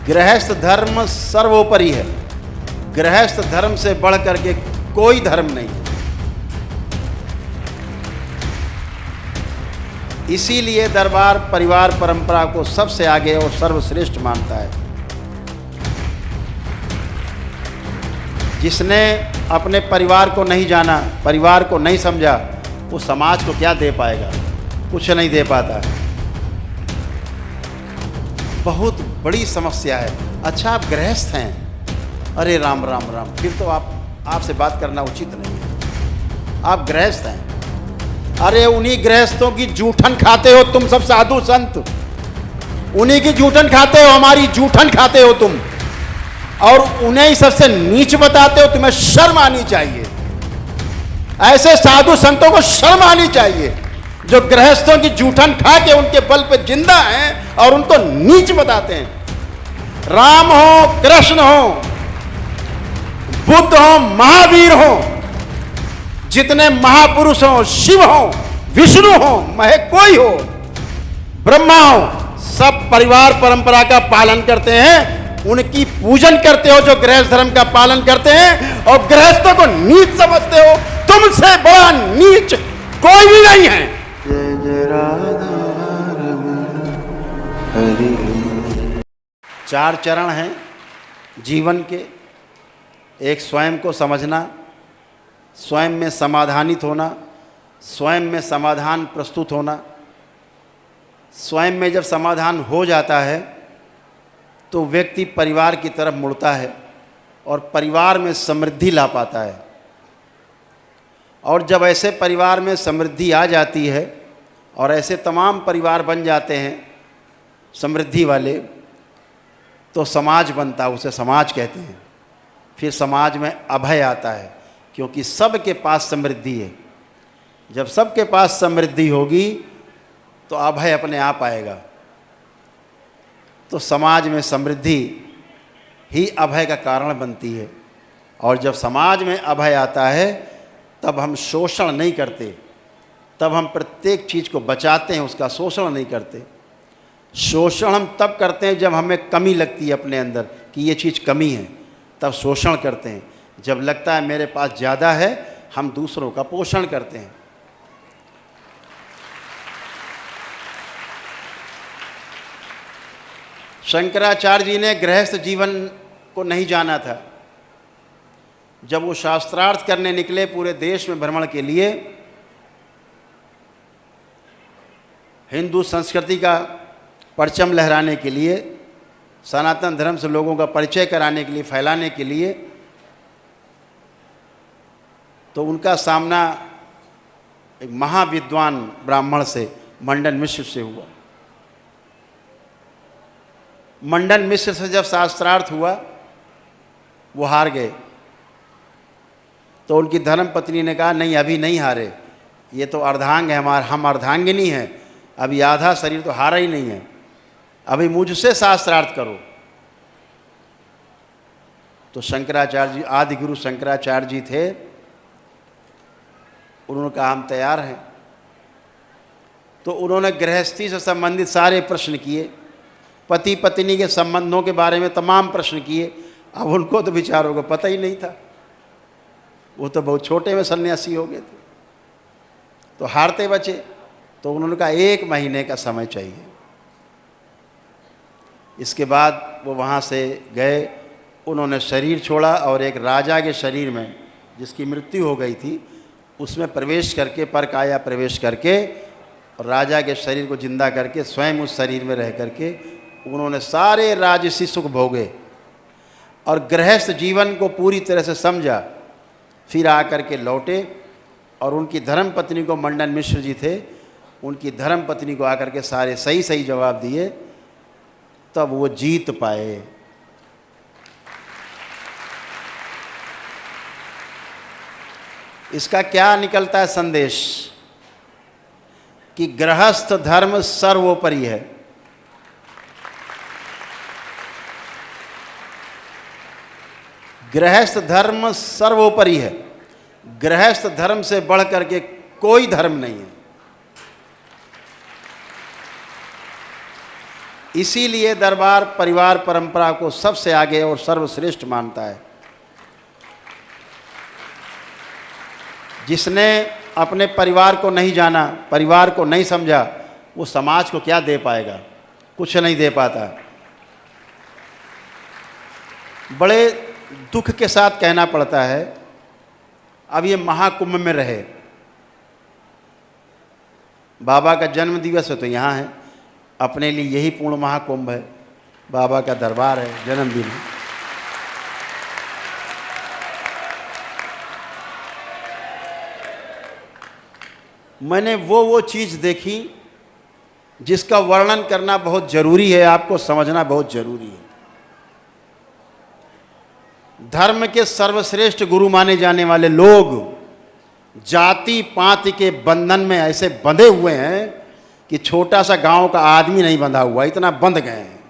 गृहस्थ धर्म सर्वोपरि है। गृहस्थ धर्म से बढ़ करके कोई धर्म नहीं है। इसीलिए दरबार परिवार परंपरा को सबसे आगे और सर्वश्रेष्ठ मानता है। जिसने अपने परिवार को नहीं जाना, परिवार को नहीं समझा, वो समाज को क्या दे पाएगा? कुछ नहीं दे पाता है। बहुत बड़ी समस्या है। अच्छा, आप गृहस्थ हैं, अरे राम राम राम, फिर तो आपसे बात करना उचित नहीं है। आप गृहस्थ हैं, अरे उन्हीं गृहस्थों की जूठन खाते हो तुम सब साधु संत, उन्हीं की जूठन खाते हो, हमारी जूठन खाते हो तुम, और उन्हें ही सबसे नीच बताते हो। तुम्हें शर्म आनी चाहिए। ऐसे साधु संतों को शर्म आनी चाहिए जो गृहस्थों की जूठन खा के उनके बल पे जिंदा हैं और उनको नीच बताते हैं। राम हो, कृष्ण हो, बुद्ध हो, महावीर हो, जितने महापुरुष हो, शिव हो, विष्णु हो, महे कोई हो, ब्रह्मा हो, सब परिवार परंपरा का पालन करते हैं। उनकी पूजन करते हो जो गृहस्थ धर्म का पालन करते हैं, और गृहस्थों को नीच समझते हो। तुमसे बड़ा नीच कोई भी नहीं है। जय जय राधा रमण हरि। 4 चरण हैं जीवन के। एक, स्वयं को समझना, स्वयं में समाधानित होना, स्वयं में समाधान प्रस्तुत होना। स्वयं में जब समाधान हो जाता है तो व्यक्ति परिवार की तरफ मुड़ता है और परिवार में समृद्धि ला पाता है। और जब ऐसे परिवार में समृद्धि आ जाती है और ऐसे तमाम परिवार बन जाते हैं समृद्धि वाले, तो समाज बनता है, उसे समाज कहते हैं। फिर समाज में अभय आता है, क्योंकि सबके पास समृद्धि है। जब सबके पास समृद्धि होगी तो अभय अपने आप आएगा। तो समाज में समृद्धि ही अभय का कारण बनती है। और जब समाज में अभय आता है तब हम शोषण नहीं करते, तब हम प्रत्येक चीज़ को बचाते हैं, उसका शोषण नहीं करते। शोषण हम तब करते हैं जब हमें कमी लगती है अपने अंदर कि ये चीज़ कमी है, तब शोषण करते हैं। जब लगता है मेरे पास ज़्यादा है, हम दूसरों का पोषण करते हैं। शंकराचार्य जी ने गृहस्थ जीवन को नहीं जाना था। जब वो शास्त्रार्थ करने निकले पूरे देश में भ्रमण के लिए, हिंदू संस्कृति का परचम लहराने के लिए, सनातन धर्म से लोगों का परिचय कराने के लिए, फैलाने के लिए, तो उनका सामना एक महाविद्वान ब्राह्मण से, मंडन मिश्र से हुआ। मंडन मिश्र से जब शास्त्रार्थ हुआ, वो हार गए। तो उनकी धर्म पत्नी ने कहा, नहीं अभी नहीं हारे, ये तो अर्धांग है हमारा, हम अर्धांगिनी हैं, अभी आधा शरीर तो हारा ही नहीं है, अभी मुझसे शास्त्रार्थ करो। तो शंकराचार्य जी, आदि गुरु शंकराचार्य जी थे, उन्होंने कहा हम तैयार हैं। तो उन्होंने गृहस्थी से संबंधित सारे प्रश्न किए, पति पत्नी के संबंधों के बारे में तमाम प्रश्न किए। अब उनको तो बेचारों को पता ही नहीं था, वो तो बहुत छोटे में सन्यासी हो गए थे, तो हारते बचे। तो उन्होंने कहा 1 महीने का समय चाहिए। इसके बाद वो वहाँ से गए, उन्होंने शरीर छोड़ा और एक राजा के शरीर में, जिसकी मृत्यु हो गई थी, उसमें प्रवेश करके, परकाया प्रवेश करके, राजा के शरीर को जिंदा करके स्वयं उस शरीर में रह करके उन्होंने सारे राजसी सुख भोगे और गृहस्थ जीवन को पूरी तरह से समझा। फिर आकर के लौटे और उनकी धर्म पत्नी को, मंडन मिश्र जी थे, उनकी धर्म पत्नी को आकर के सारे सही सही जवाब दिए, तब वो जीत पाए। इसका क्या निकलता है संदेश? कि गृहस्थ धर्म सर्वोपरि है। गृहस्थ धर्म सर्वोपरि है। गृहस्थ धर्म से बढ़ करके कोई धर्म नहीं है। इसीलिए दरबार परिवार परंपरा को सबसे आगे और सर्वश्रेष्ठ मानता है। जिसने अपने परिवार को नहीं जाना, परिवार को नहीं समझा, वो समाज को क्या दे पाएगा? कुछ नहीं दे पाता। बड़े दुख के साथ कहना पड़ता है, अब ये महाकुंभ में रहे, बाबा का जन्म दिवस है तो यहाँ है, अपने लिए यही पूर्ण महाकुंभ है, बाबा का दरबार है, जन्मदिन है। मैंने वो चीज़ देखी जिसका वर्णन करना बहुत ज़रूरी है, आपको समझना बहुत ज़रूरी है। धर्म के सर्वश्रेष्ठ गुरु माने जाने वाले लोग जाति पाति के बंधन में ऐसे बंधे हुए हैं कि छोटा सा गांव का आदमी नहीं बंधा हुआ, इतना बंध गए हैं।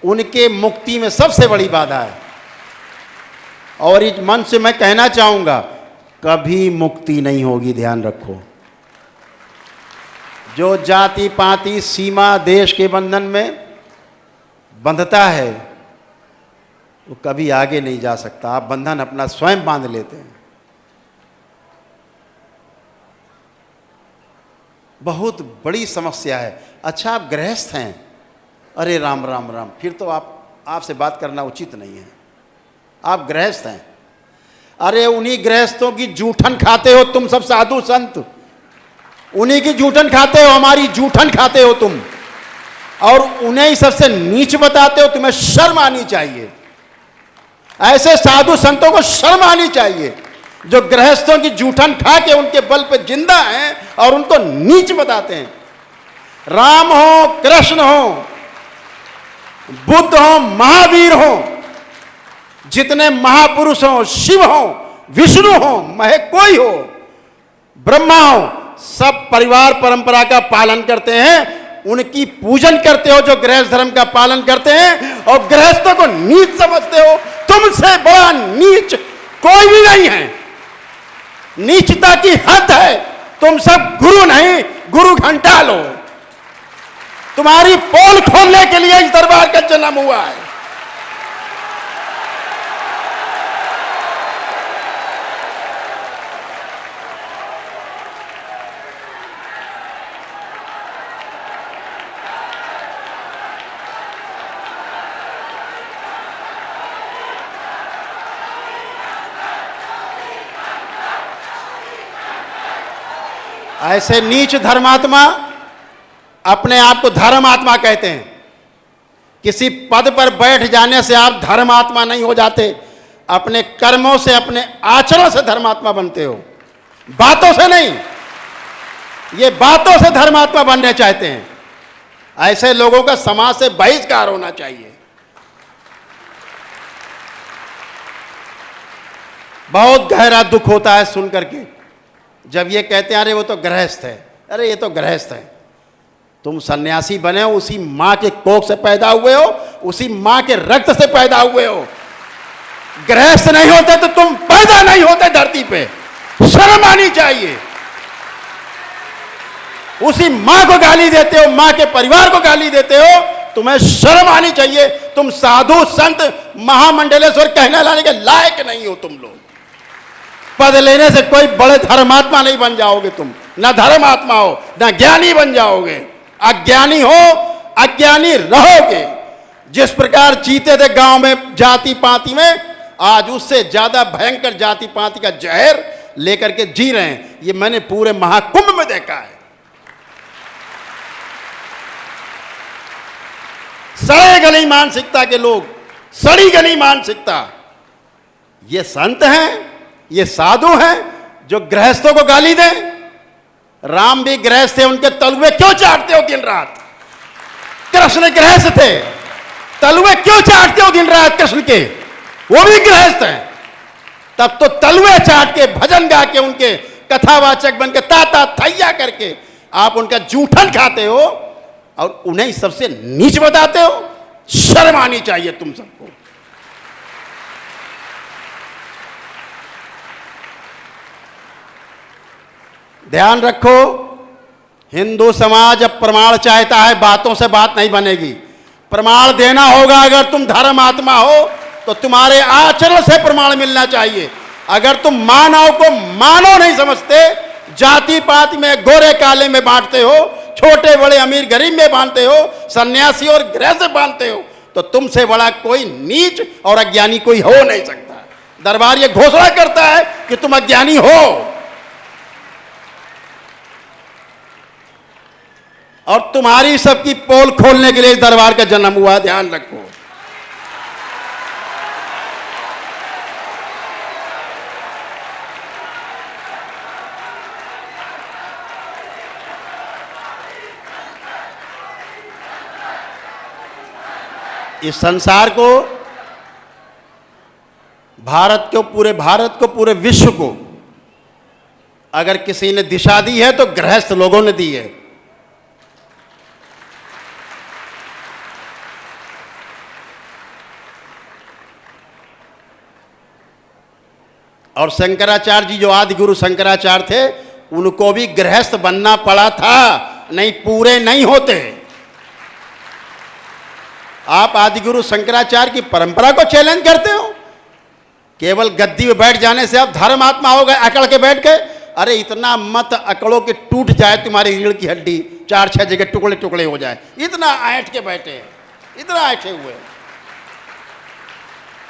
उनके मुक्ति में सबसे बड़ी बाधा है। और इस मन से मैं कहना चाहूँगा, कभी मुक्ति नहीं होगी, ध्यान रखो। जो जाति पाति सीमा देश के बंधन में बंधता है वो कभी आगे नहीं जा सकता। आप बंधन अपना स्वयं बांध लेते हैं। बहुत बड़ी समस्या है। अच्छा, आप गृहस्थ हैं, अरे राम राम राम, फिर तो आपसे बात करना उचित नहीं है। आप गृहस्थ हैं, अरे उन्हीं गृहस्थों की जूठन खाते हो तुम सब साधु संत, उन्हीं की जूठन खाते हो, हमारी जूठन खाते हो तुम, और उन्हें ही सबसे नीच बताते हो। तुम्हें शर्म आनी चाहिए। ऐसे साधु संतों को शर्म आनी चाहिए जो गृहस्थों की जूठन खा के उनके बल पे जिंदा हैं और उनको नीच बताते हैं। राम हो, कृष्ण हो, बुद्ध हो, महावीर हो, जितने महापुरुष हो, शिव हो, विष्णु हो, महे कोई हो, ब्रह्मा हो, सब परिवार परंपरा का पालन करते हैं। उनकी पूजन करते हो जो गृहस्थ धर्म का पालन करते हैं, और गृहस्थों को नीच समझते हो। तुमसे बड़ा नीच कोई भी नहीं है। नीचता की हद है। तुम सब गुरु नहीं, गुरु घंटा लो। तुम्हारी पोल खोलने के लिए इस दरबार का जन्म हुआ है। ऐसे नीच धर्मात्मा अपने आप को धर्मात्मा कहते हैं। किसी पद पर बैठ जाने से आप धर्मात्मा नहीं हो जाते। अपने कर्मों से, अपने आचरण से धर्मात्मा बनते हो, बातों से नहीं। ये बातों से धर्मात्मा बनने चाहते हैं। ऐसे लोगों का समाज से बहिष्कार होना चाहिए। बहुत गहरा दुख होता है सुन करके जब ये कहते हैं अरे वो तो गृहस्थ है। अरे ये तो गृहस्थ है। तुम सन्यासी बने हो, उसी मां के कोख से पैदा हुए हो, उसी मां के रक्त से पैदा हुए हो। गृहस्थ नहीं होते तो तुम पैदा नहीं होते धरती पे। शर्म आनी चाहिए। उसी मां को गाली देते हो, मां के परिवार को गाली देते हो, तुम्हें शर्म आनी चाहिए। तुम साधु संत महामंडलेश्वर कहने लाने के लायक नहीं हो। तुम लोग पद लेने से कोई बड़े धर्मात्मा नहीं बन जाओगे। तुम ना धर्मात्मा हो, ना ज्ञानी बन जाओगे। अज्ञानी हो, अज्ञानी रहोगे। जिस प्रकार जीते थे गांव में जाति पाति में, आज उससे ज्यादा भयंकर जाति पाति का जहर लेकर के जी रहे हैं। ये मैंने पूरे महाकुंभ में देखा है। सड़े गली मानसिकता के लोग, सड़ी गली मानसिकता। ये संत हैं, ये साधु हैं जो गृहस्थों को गाली दें। राम भी गृहस्थ थे, उनके तलवे क्यों चाटते हो दिन रात? कृष्ण गृहस्थ थे, तलवे क्यों चाटते हो दिन रात कृष्ण के? वो भी गृहस्थ हैं। तब तो तलवे चाट के, भजन गा के, उनके कथावाचक बन के, ताता थैया करके आप उनका जूठन खाते हो और उन्हें सबसे नीच बताते हो। शर्म आनी चाहिए तुम सबको। ध्यान रखो, हिंदू समाज अब प्रमाण चाहता है, बातों से बात नहीं बनेगी। प्रमाण देना होगा। अगर तुम धर्म आत्मा हो तो तुम्हारे आचरण से प्रमाण मिलना चाहिए। अगर तुम मानव को मानव नहीं समझते, जाति पाति में, गोरे काले में बांटते हो, छोटे बड़े अमीर गरीब में बांटते हो, सन्यासी और गृहस्थ बांटते हो, तो तुमसे बड़ा कोई नीच और अज्ञानी कोई हो नहीं सकता। दरबार ये घोषणा करता है कि तुम अज्ञानी हो, और तुम्हारी सबकी पोल खोलने के लिए दरबार का जन्म हुआ, ध्यान रखो। इस संसार को, भारत को, पूरे विश्व को अगर किसी ने दिशा दी है तो गृहस्थ लोगों ने दी है। और शंकराचार्य जी, जो आदि गुरु शंकराचार्य थे, उनको भी गृहस्थ बनना पड़ा था, नहीं पूरे नहीं होते। आप आदिगुरु शंकराचार्य की परंपरा को चैलेंज करते हो। केवल गद्दी में बैठ जाने से आप धर्म आत्मा हो गए, अकड़ के बैठ गए। अरे इतना मत अकड़ो कि टूट जाए तुम्हारी रीढ़ की हड्डी, 4-6 जगह टुकड़े टुकड़े हो जाए। इतना ऐंठ के बैठे हैं, इतना ऐंठे हुए,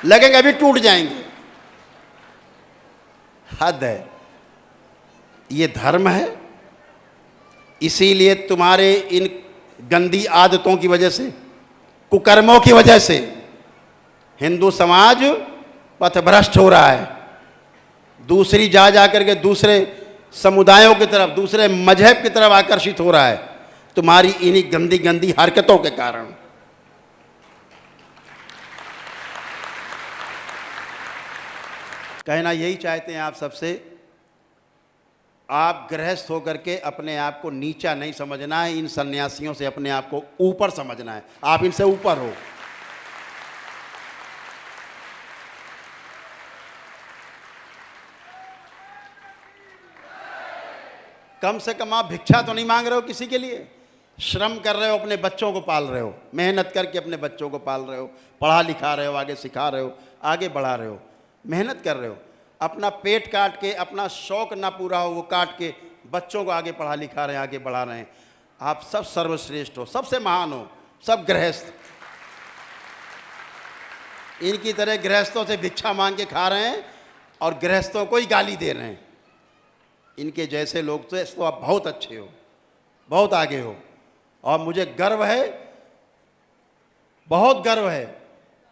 लगेंगे अभी टूट जाएंगे। हद है। ये धर्म है। इसीलिए तुम्हारे इन गंदी आदतों की वजह से, कुकर्मों की वजह से हिंदू समाज पथभ्रष्ट हो रहा है। दूसरी जा करके दूसरे समुदायों की तरफ, दूसरे मजहब की तरफ आकर्षित हो रहा है, तुम्हारी इन्हीं गंदी गंदी हरकतों के कारण। कहना यही चाहते हैं आप सबसे, आप गृहस्थ होकर के अपने आप को नीचा नहीं समझना है, इन सन्यासियों से अपने आप को ऊपर समझना है। आप इनसे ऊपर हो। कम से कम आप भिक्षा तो नहीं मांग रहे हो किसी के लिए, श्रम कर रहे हो, अपने बच्चों को पाल रहे हो, मेहनत करके अपने बच्चों को पाल रहे हो, पढ़ा लिखा रहे हो, आगे सिखा रहे हो, आगे बढ़ा रहे हो, मेहनत कर रहे हो। अपना पेट काट के, अपना शौक ना पूरा हो वो काट के बच्चों को आगे पढ़ा लिखा रहे हैं, आगे बढ़ा रहे हैं। आप सब सर्वश्रेष्ठ हो, सबसे महान हो, सब गृहस्थ। इनकी तरह गृहस्थों से भिक्षा मांग के खा रहे हैं और गृहस्थों को ही गाली दे रहे हैं। इनके जैसे लोग तो आप बहुत अच्छे हो, बहुत आगे हो। और मुझे गर्व है, बहुत गर्व है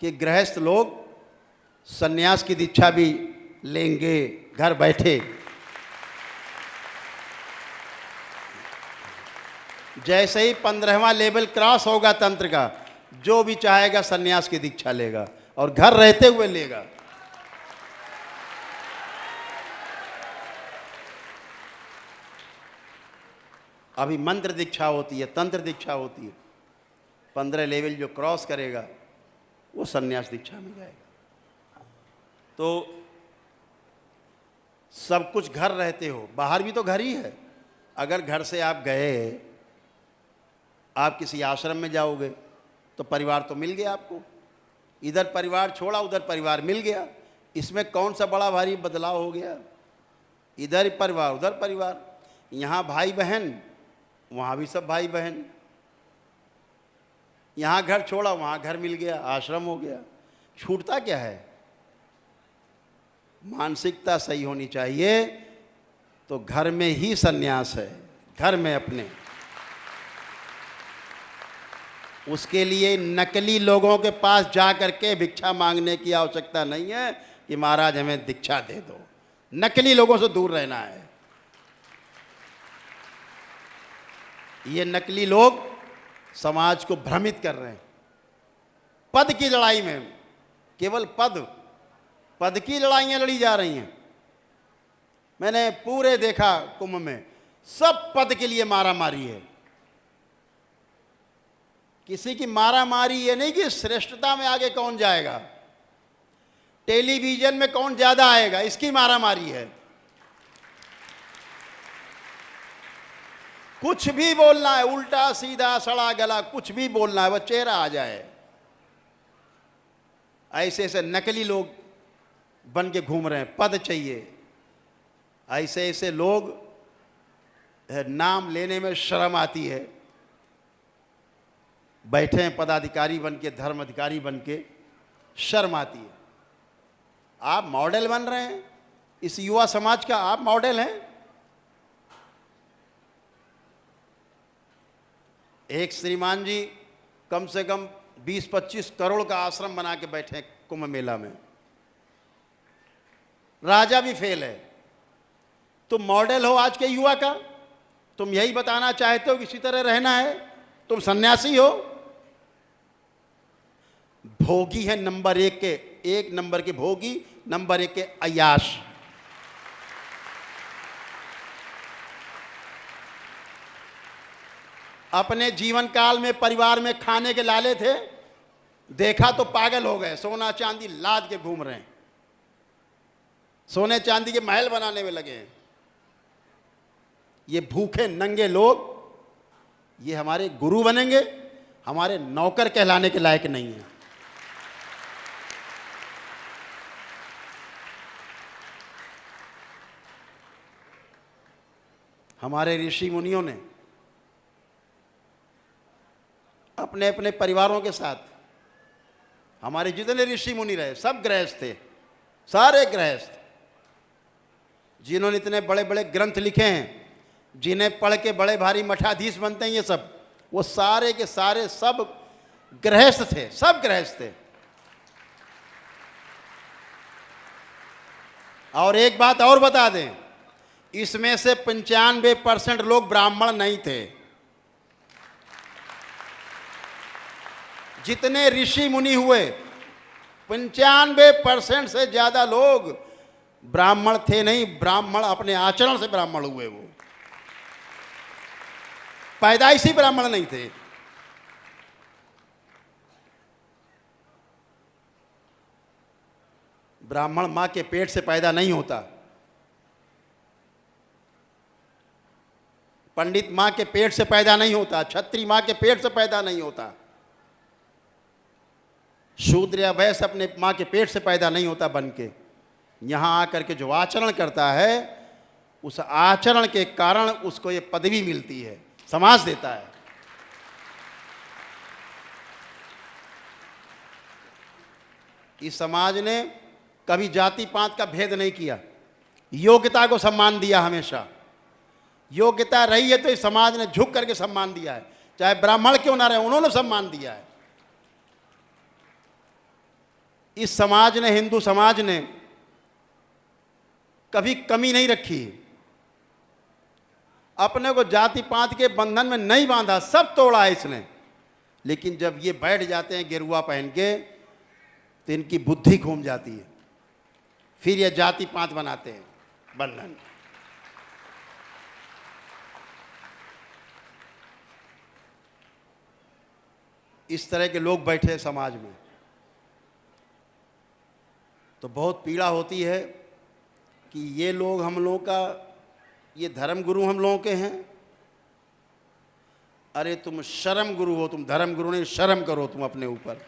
कि गृहस्थ लोग सन्यास की दीक्षा भी लेंगे घर बैठे। जैसे ही 15वां लेवल क्रॉस होगा तंत्र का, जो भी चाहेगा सन्यास की दीक्षा लेगा और घर रहते हुए लेगा। अभी मंत्र दीक्षा होती है, तंत्र दीक्षा होती है। 15 लेवल जो क्रॉस करेगा वो सन्यास दीक्षा में जाएगा। तो सब कुछ घर रहते हो, बाहर भी तो घर ही है। अगर घर से आप गए, आप किसी आश्रम में जाओगे तो परिवार तो मिल गया आपको। इधर परिवार छोड़ा, उधर परिवार मिल गया। इसमें कौन सा बड़ा भारी बदलाव हो गया? इधर परिवार, उधर परिवार। यहाँ भाई बहन, वहाँ भी सब भाई बहन। यहाँ घर छोड़ा, वहाँ घर मिल गया, आश्रम हो गया। छूटता क्या है? मानसिकता सही होनी चाहिए। तो घर में ही सन्यास है, घर में अपने। उसके लिए नकली लोगों के पास जा करके भिक्षा मांगने की आवश्यकता नहीं है कि महाराज हमें दीक्षा दे दो। नकली लोगों से दूर रहना है। ये नकली लोग समाज को भ्रमित कर रहे हैं। पद की लड़ाई में, केवल पद की लड़ाइयाँ लड़ी जा रही हैं। मैंने पूरे देखा कुंभ में, सब पद के लिए मारा मारी है। किसी की मारा मारी ये नहीं कि श्रेष्ठता में आगे कौन जाएगा, टेलीविजन में कौन ज्यादा आएगा, इसकी मारा मारी है। कुछ भी बोलना है, उल्टा सीधा सड़ा गला कुछ भी बोलना है, वह चेहरा आ जाए। ऐसे ऐसे नकली लोग बन के घूम रहे हैं, पद चाहिए। ऐसे ऐसे लोग नाम लेने में शर्म आती है, बैठे हैं पदाधिकारी बन के, धर्म अधिकारी बन के, शर्म आती है। आप मॉडल बन रहे हैं, इस युवा समाज का आप मॉडल हैं। एक श्रीमान जी कम से कम 20-25 करोड़ का आश्रम बना के बैठे हैं कुंभ मेला में, राजा भी फेल है। तुम मॉडल हो आज के युवा का, तुम यही बताना चाहते हो कि इसी तरह रहना है, तुम सन्यासी हो। भोगी है नंबर 1 के, 1 नंबर के भोगी, नंबर 1 के अय्याश। अपने जीवन काल में परिवार में खाने के लाले थे, देखा तो पागल हो गए, सोना चांदी लाद के घूम रहे हैं, सोने चांदी के महल बनाने में लगे हैं। ये भूखे नंगे लोग ये हमारे गुरु बनेंगे, हमारे नौकर कहलाने के लायक नहीं है। हमारे ऋषि मुनियों ने अपने अपने परिवारों के साथ, हमारे जितने ऋषि मुनि रहे सब गृहस्थ थे, सारे गृहस्थ, जिन्होंने इतने बड़े बड़े ग्रंथ लिखे हैं, जिन्हें पढ़ के बड़े भारी मठाधीश बनते हैं, ये सब वो सारे के सारे सब गृहस्थ थे, सब गृहस्थ थे। और एक बात और बता दें, इसमें से 95% लोग ब्राह्मण नहीं थे। जितने ऋषि मुनि हुए 95% से ज्यादा लोग ब्राह्मण थे नहीं, ब्राह्मण अपने आचरण से ब्राह्मण हुए, वो पैदाइशी ब्राह्मण नहीं थे। ब्राह्मण मां के पेट से पैदा नहीं होता, पंडित मां के पेट से पैदा नहीं होता, क्षत्रिय मां के पेट से पैदा नहीं होता, शूद्र या वैश्य अपने मां के पेट से पैदा नहीं होता बन के। यहां आकर के जो आचरण करता है, उस आचरण के कारण उसको ये पदवी मिलती है, समाज देता है। इस समाज ने कभी जाति पात का भेद नहीं किया, योग्यता को सम्मान दिया हमेशा। योग्यता रही है तो इस समाज ने झुक करके सम्मान दिया है, चाहे ब्राह्मण क्यों ना रहे, उन्होंने सम्मान दिया है। इस समाज ने, हिंदू समाज ने कभी कमी नहीं रखी, अपने को जाति पात के बंधन में नहीं बांधा, सब तोड़ा है इसने। लेकिन जब ये बैठ जाते हैं गेरुआ पहन के, तो इनकी बुद्धि घूम जाती है, फिर ये जाति पात बनाते हैं बंधन। इस तरह के लोग बैठे हैं समाज में, तो बहुत पीड़ा होती है कि ये लोग हम लोगों का, ये धर्म गुरु हम लोगों के हैं। अरे तुम शर्म गुरु हो, तुम धर्म गुरु नहीं, शर्म करो तुम अपने ऊपर।